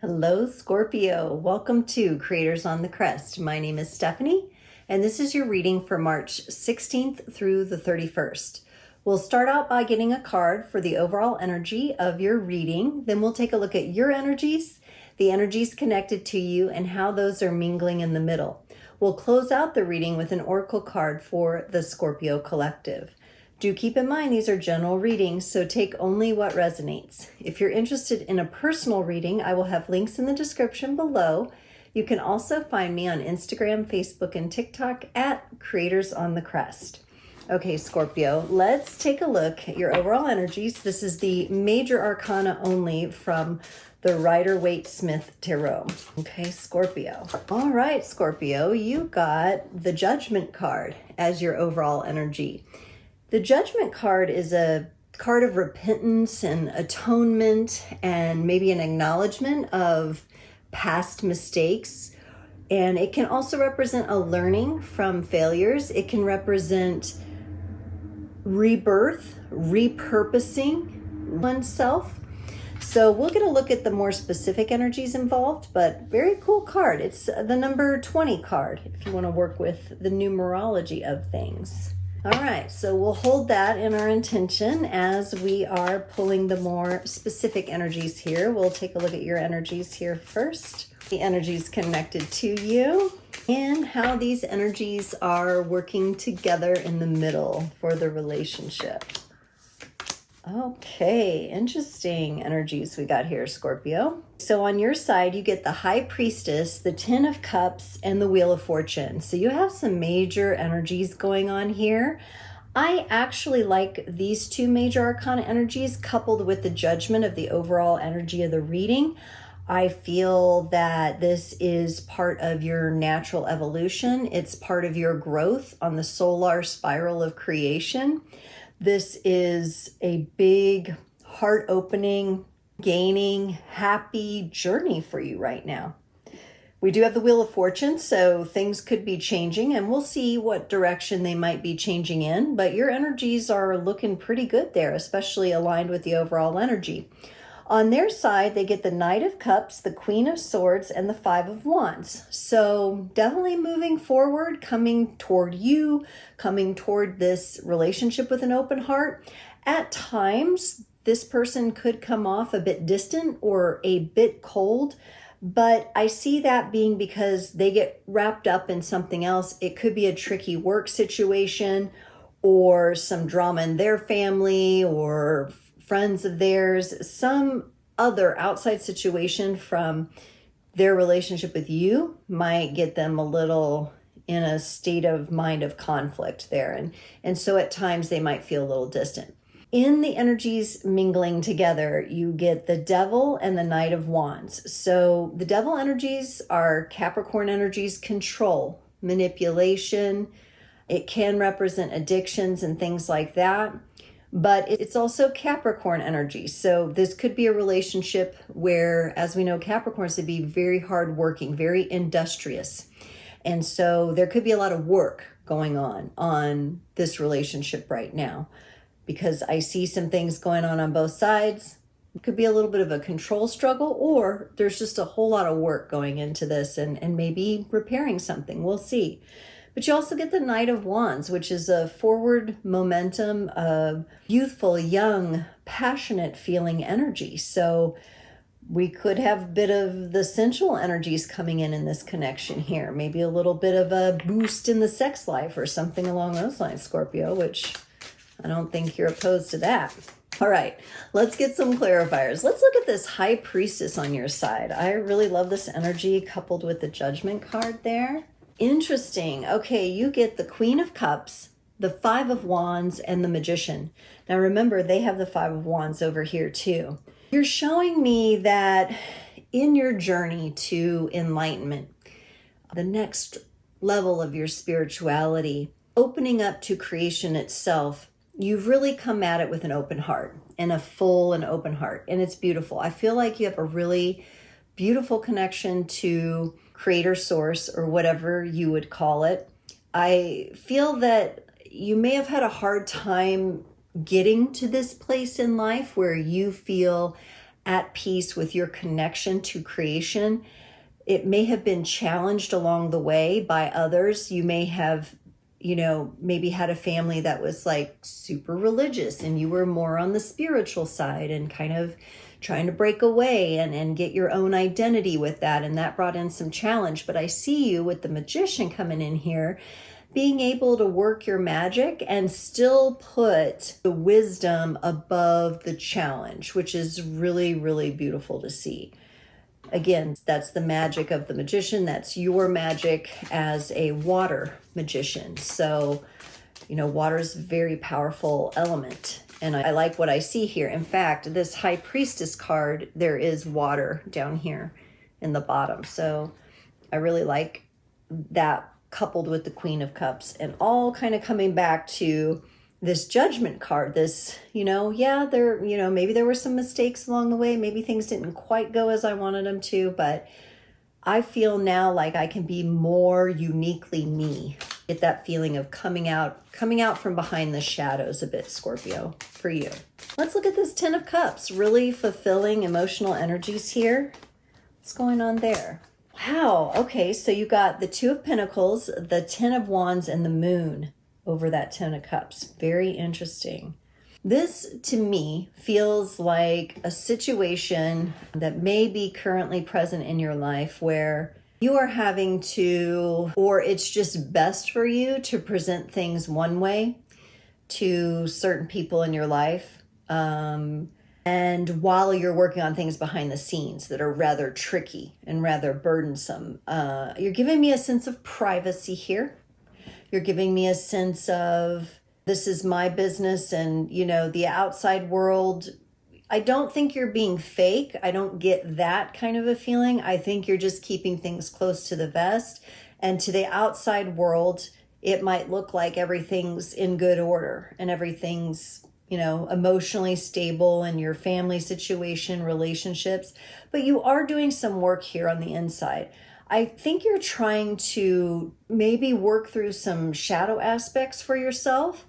Hello, Scorpio. Welcome to Creators on the Crest. My name is Stephanie, and this is your reading for March 16th through the 31st. We'll start out by getting a card for the overall energy of your reading. Then we'll take a look at your energies, the energies connected to you, and how those are mingling in the middle. We'll close out the reading with an oracle card for the Scorpio collective. Do keep in mind these are general readings, so take only what resonates. If you're interested in a personal reading, I will have links in the description below. You can also find me on Instagram, Facebook, and TikTok at Creators on the Crest. Okay, Scorpio, let's take a look at your overall energies. This is the major arcana only from the Rider-Waite-Smith tarot. Okay, Scorpio. All right, Scorpio, you got the Judgment card as your overall energy. The Judgment card is a card of repentance and atonement and maybe an acknowledgement of past mistakes. And it can also represent a learning from failures. It can represent rebirth, repurposing oneself. So we'll get a look at the more specific energies involved, but very cool card. It's the number 20 card if you want to work with the numerology of things. All right, so we'll hold that in our intention as we are pulling the more specific energies here. We'll take a look at your energies here first. The energies connected to you and how these energies are working together in the middle for the relationship. Okay, interesting energies we got here, Scorpio. So on your side, you get the High Priestess, the Ten of Cups, and the Wheel of Fortune. So you have some major energies going on here. I actually like these two major arcana energies coupled with the Judgment of the overall energy of the reading. I feel that this is part of your natural evolution. It's part of your growth on the solar spiral of creation. This is a big, heart-opening, gaining, happy journey for you right now. We do have the Wheel of Fortune, so things could be changing, and we'll see what direction they might be changing in, but your energies are looking pretty good there, especially aligned with the overall energy. On their side, they get the Knight of Cups, the Queen of Swords, and the Five of Wands. So definitely moving forward, coming toward you, coming toward this relationship with an open heart. At times, this person could come off a bit distant or a bit cold, but I see that being because they get wrapped up in something else. It could be a tricky work situation or some drama in their family or friends of theirs, some other outside situation from their relationship with you might get them a little in a state of mind of conflict there. And so at times they might feel a little distant. In the energies mingling together, you get the Devil and the Knight of Wands. So the Devil energies are Capricorn energies, control, manipulation. It can represent addictions and things like that. But it's also Capricorn energy. So this could be a relationship where, as we know, Capricorns to be very hardworking, very industrious. And so there could be a lot of work going on this relationship right now, because I see some things going on both sides. It could be a little bit of a control struggle, or there's just a whole lot of work going into this and maybe repairing something. We'll see. But you also get the Knight of Wands, which is a forward momentum of youthful, young, passionate feeling energy. So we could have a bit of the sensual energies coming in this connection here. Maybe a little bit of a boost in the sex life or something along those lines, Scorpio, which I don't think you're opposed to that. All right, let's get some clarifiers. Let's look at this High Priestess on your side. I really love this energy coupled with the Judgment card there. Interesting. Okay, you get the Queen of Cups, the Five of Wands, and the Magician. Now remember, they have the Five of Wands over here too. You're showing me that in your journey to enlightenment, the next level of your spirituality, opening up to creation itself, you've really come at it with an open heart and a full and open heart. And it's beautiful. I feel like you have a really beautiful connection to creator source or whatever you would call it. I feel that you may have had a hard time getting to this place in life where you feel at peace with your connection to creation. It may have been challenged along the way by others. You may have, maybe had a family that was like super religious and you were more on the spiritual side and kind of trying to break away and get your own identity with that. And that brought in some challenge. But I see you with the Magician coming in here, being able to work your magic and still put the wisdom above the challenge, which is really, really beautiful to see. Again, that's the magic of the Magician. That's your magic as a water magician. So, water is a very powerful element. And I like what I see here. In fact, this High Priestess card, there is water down here in the bottom. So I really like that, coupled with the Queen of Cups, and all kind of coming back to this Judgment card. This, maybe there were some mistakes along the way. Maybe things didn't quite go as I wanted them to, but I feel now like I can be more uniquely me. Get that feeling of coming out from behind the shadows a bit, Scorpio, for you. Let's look at this Ten of Cups. Really fulfilling emotional energies here. What's going on there? Wow. Okay, so you got the Two of Pentacles, the Ten of Wands, and the Moon over that Ten of Cups. Very interesting. This, to me, feels like a situation that may be currently present in your life where you are having to, or it's just best for you to present things one way to certain people in your life. And while you're working on things behind the scenes that are rather tricky and rather burdensome, you're giving me a sense of privacy here. You're giving me a sense of, this is my business, and the outside world. I don't think you're being fake. I don't get that kind of a feeling. I think you're just keeping things close to the vest, and to the outside world, it might look like everything's in good order and everything's, emotionally stable in your family situation, relationships, but you are doing some work here on the inside. I think you're trying to maybe work through some shadow aspects for yourself.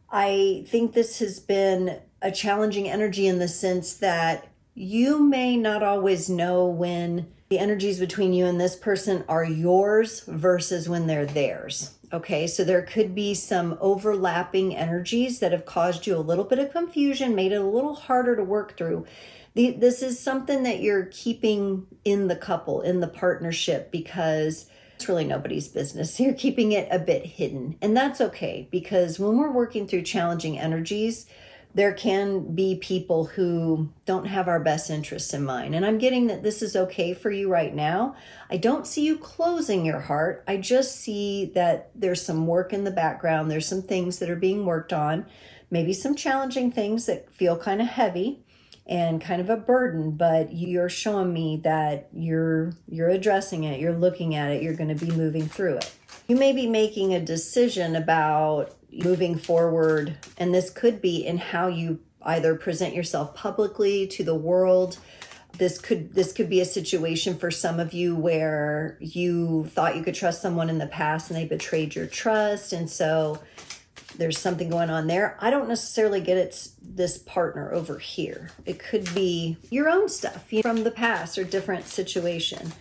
I think this has been a challenging energy in the sense that you may not always know when the energies between you and this person are yours versus when they're theirs. Okay, so there could be some overlapping energies that have caused you a little bit of confusion, made it a little harder to work through. This is something that you're keeping in the couple, in the partnership, because it's really nobody's business. You're keeping it a bit hidden. And that's okay, because when we're working through challenging energies, there can be people who don't have our best interests in mind. And I'm getting that this is okay for you right now. I don't see you closing your heart. I just see that there's some work in the background. There's some things that are being worked on, maybe some challenging things that feel kind of heavy and kind of a burden, but you're showing me that you're addressing it, you're looking at it, you're going to be moving through it. You may be making a decision about moving forward, and this could be in how you either present yourself publicly to the world. This could be a situation for some of you where you thought you could trust someone in the past and they betrayed your trust, and so there's something going on there. I don't necessarily get it's this partner over here. It could be your own stuff from the past or different situation,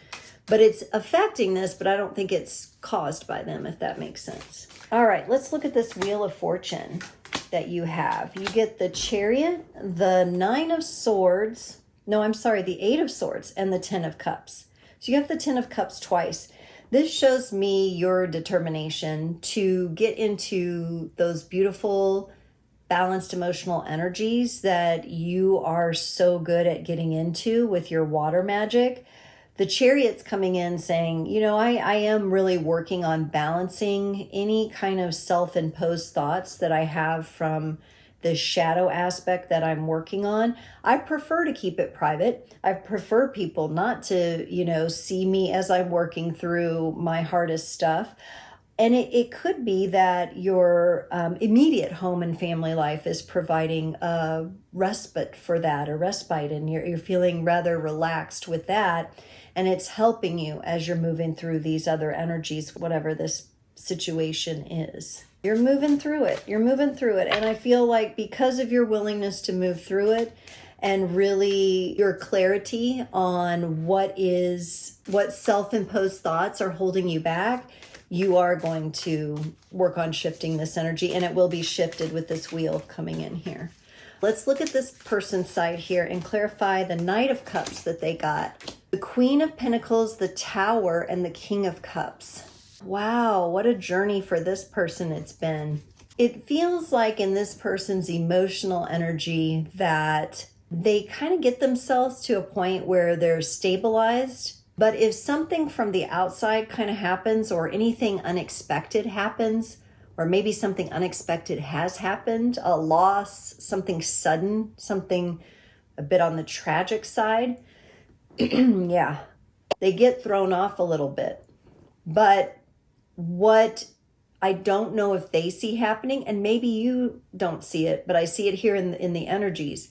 but it's affecting this, but I don't think it's caused by them, if that makes sense. All right, let's look at this Wheel of Fortune that you have. You get the Chariot, the Nine of Swords, the Eight of Swords, and the Ten of Cups. So you have the Ten of Cups twice. This shows me your determination to get into those beautiful, balanced emotional energies that you are so good at getting into with your water magic. The Chariot's coming in saying, I am really working on balancing any kind of self-imposed thoughts that I have from the shadow aspect that I'm working on. I prefer to keep it private. I prefer people not to, see me as I'm working through my hardest stuff. And it could be that your immediate home and family life is providing a respite for that, a respite, and you're feeling rather relaxed with that. And it's helping you as you're moving through these other energies, whatever this situation is. You're moving through it. And I feel like because of your willingness to move through it and really your clarity on what self-imposed thoughts are holding you back, you are going to work on shifting this energy, and it will be shifted with this wheel coming in here. Let's look at this person's side here and clarify the Knight of Cups that they got. The Queen of Pentacles, the Tower, and the King of Cups. Wow, what a journey for this person it's been. It feels like in this person's emotional energy that they kind of get themselves to a point where they're stabilized. But if something from the outside kind of happens, or anything unexpected happens, or maybe something unexpected has happened, a loss, something sudden, something a bit on the tragic side, yeah, they get thrown off a little bit. But what I don't know if they see happening, and maybe you don't see it, but I see it here in the energies.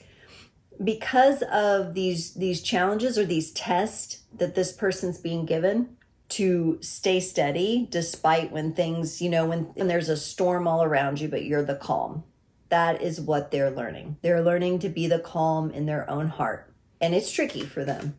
Because of these challenges or these tests that this person's being given to stay steady, despite when things, when there's a storm all around you, but you're the calm. That is what they're learning. They're learning to be the calm in their own heart. And it's tricky for them.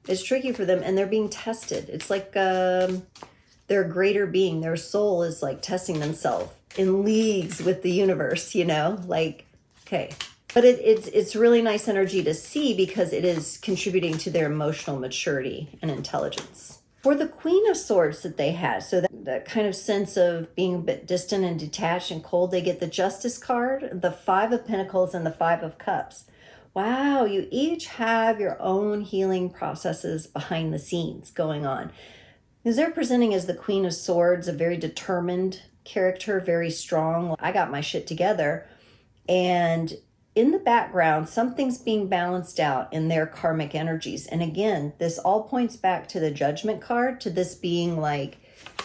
It's tricky for them, and they're being tested. It's like their greater being, their soul is like testing themselves in leagues with the universe, okay. But it's really nice energy to see, because it is contributing to their emotional maturity and intelligence. For the Queen of Swords that they had, so that kind of sense of being a bit distant and detached and cold, they get the Justice card, the Five of Pentacles, and the Five of Cups. Wow, you each have your own healing processes behind the scenes going on. Because they're presenting as the Queen of Swords, a very determined character, very strong. I got my shit together. And in the background, something's being balanced out in their karmic energies. And again, this all points back to the Judgment card, to this being like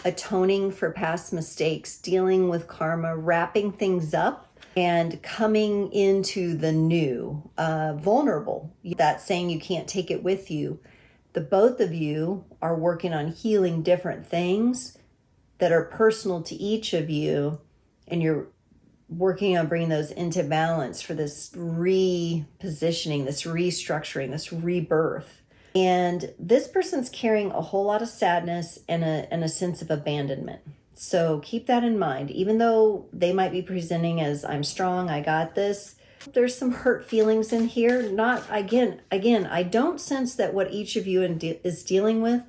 atoning for past mistakes, dealing with karma, wrapping things up, and coming into the new, vulnerable. That saying, you can't take it with you. The both of you are working on healing different things that are personal to each of you, and you're working on bringing those into balance for this repositioning, this restructuring, this rebirth. And this person's carrying a whole lot of sadness and a sense of abandonment. So keep that in mind. Even though they might be presenting as, I'm strong, I got this, there's some hurt feelings in here. Again, I don't sense that what each of you is dealing with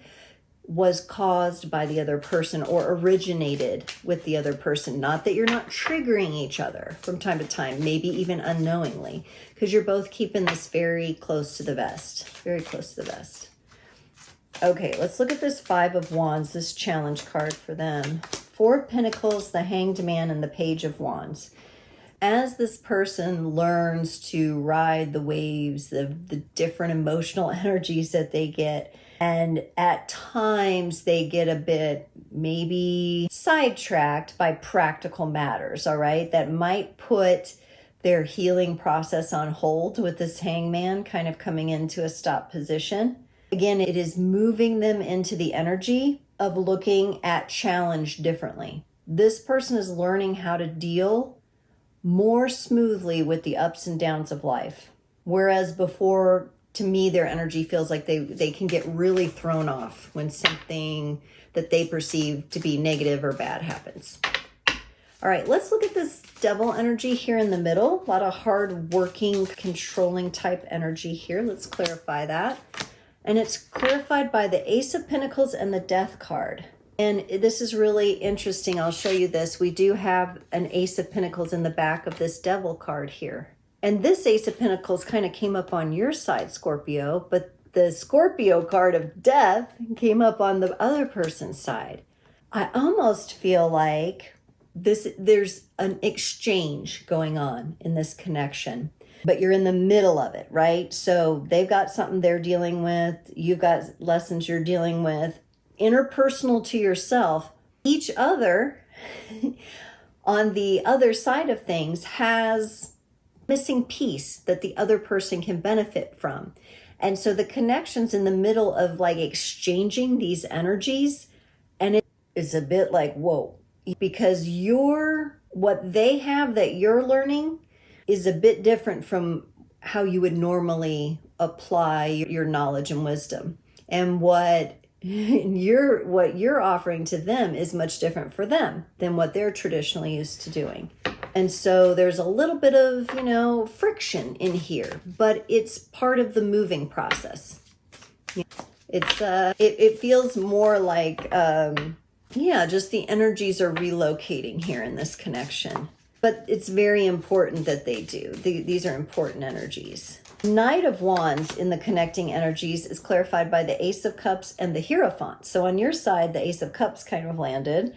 was caused by the other person or originated with the other person. Not that you're not triggering each other from time to time, maybe even unknowingly, because you're both keeping this very close to the vest, very close to the vest. Okay, let's look at this Five of Wands, this challenge card for them. Four of Pentacles, the Hanged Man, and the Page of Wands. As this person learns to ride the waves of the different emotional energies that they get, and at times they get a bit maybe sidetracked by practical matters, all right? That might put their healing process on hold with this Hangman kind of coming into a stop position. Again, it is moving them into the energy of looking at challenge differently. This person is learning how to deal more smoothly with the ups and downs of life. Whereas before, to me, their energy feels like they can get really thrown off when something that they perceive to be negative or bad happens. All right, let's look at this Devil energy here in the middle. A lot of hard working, controlling type energy here. Let's clarify that. And it's clarified by the Ace of Pentacles and the Death card. And this is really interesting. I'll show you this. We do have an Ace of Pentacles in the back of this Devil card here. And this Ace of Pentacles kind of came up on your side, Scorpio, but the Scorpio card of Death came up on the other person's side. I almost feel like there's an exchange going on in this connection, but you're in the middle of it, right? So they've got something they're dealing with. You've got lessons you're dealing with. Interpersonal to yourself. Each other on the other side of things has missing piece that the other person can benefit from. And so the connection's in the middle of like exchanging these energies. And it is a bit like, whoa, because what they have that you're learning is a bit different from how you would normally apply your knowledge and wisdom. And what you're offering to them is much different for them than what they're traditionally used to doing. And so there's a little bit of, friction in here, but it's part of the moving process. It feels more like, just the energies are relocating here in this connection. But it's very important that they do. These are important energies. Knight of Wands in the connecting energies is clarified by the Ace of Cups and the Hierophant. So on your side, the Ace of Cups kind of landed.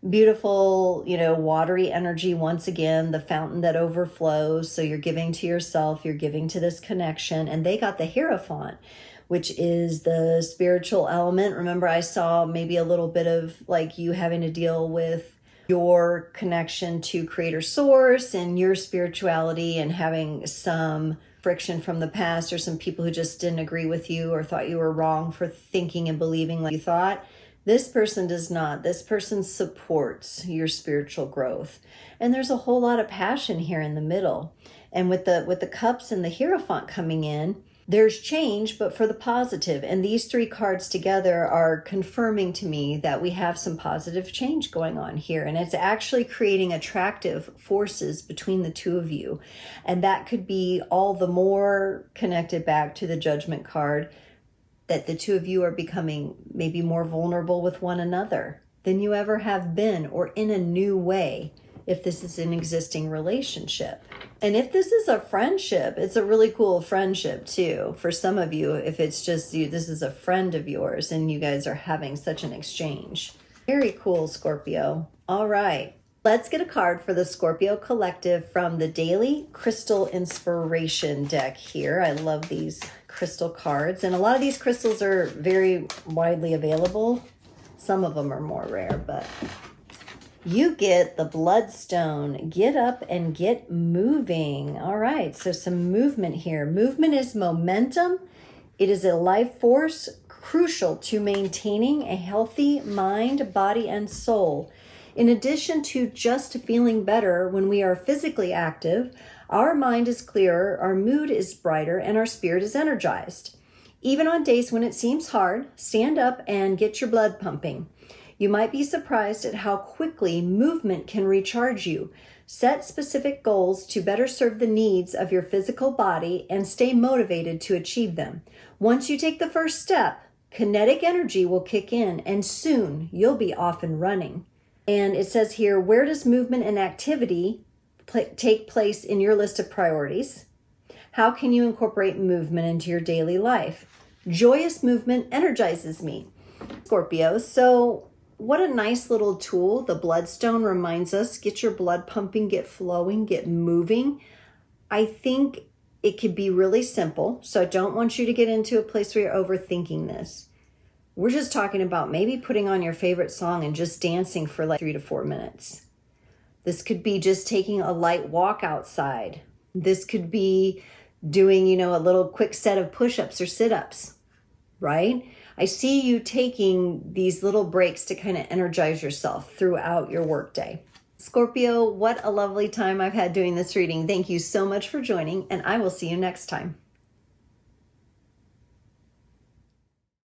Beautiful, watery energy once again, the fountain that overflows. So you're giving to yourself, you're giving to this connection. And they got the Hierophant, which is the spiritual element. Remember, I saw maybe a little bit of like you having to deal with your connection to creator source and your spirituality and having some friction from the past or some people who just didn't agree with you or thought you were wrong for thinking and believing like you thought. This person does not. This person supports your spiritual growth. And there's a whole lot of passion here in the middle. And with the cups and the Hierophant coming in, there's change, but for the positive. And these three cards together are confirming to me that we have some positive change going on here. And it's actually creating attractive forces between the two of you. And that could be all the more connected back to the Judgment card, that the two of you are becoming maybe more vulnerable with one another than you ever have been, or in a new way, if this is an existing relationship. And if this is a friendship, it's a really cool friendship too. For some of you, if it's just you, this is a friend of yours and you guys are having such an exchange. Very cool, Scorpio. All right. Let's get a card for the Scorpio Collective from the Daily Crystal Inspiration deck here. I love these crystal cards. And a lot of these crystals are very widely available. Some of them are more rare, but you get the Bloodstone. Get up and get moving. All right, so some movement here. Movement is momentum. It is a life force crucial to maintaining a healthy mind, body, and soul. In addition to just feeling better when we are physically active, our mind is clearer, our mood is brighter, and our spirit is energized. Even on days when it seems hard, stand up and get your blood pumping. You might be surprised at how quickly movement can recharge you. Set specific goals to better serve the needs of your physical body and stay motivated to achieve them. Once you take the first step, kinetic energy will kick in, and soon you'll be off and running. And it says here, where does movement and activity take place in your list of priorities? How can you incorporate movement into your daily life? Joyous movement energizes me, Scorpio. So what a nice little tool. The Bloodstone reminds us, get your blood pumping, get flowing, get moving. I think it could be really simple. So I don't want you to get into a place where you're overthinking this. We're just talking about maybe putting on your favorite song and just dancing for like 3 to 4 minutes. This could be just taking a light walk outside. This could be doing, a little quick set of push-ups or sit-ups, right? I see you taking these little breaks to kind of energize yourself throughout your workday. Scorpio, what a lovely time I've had doing this reading. Thank you so much for joining, and I will see you next time.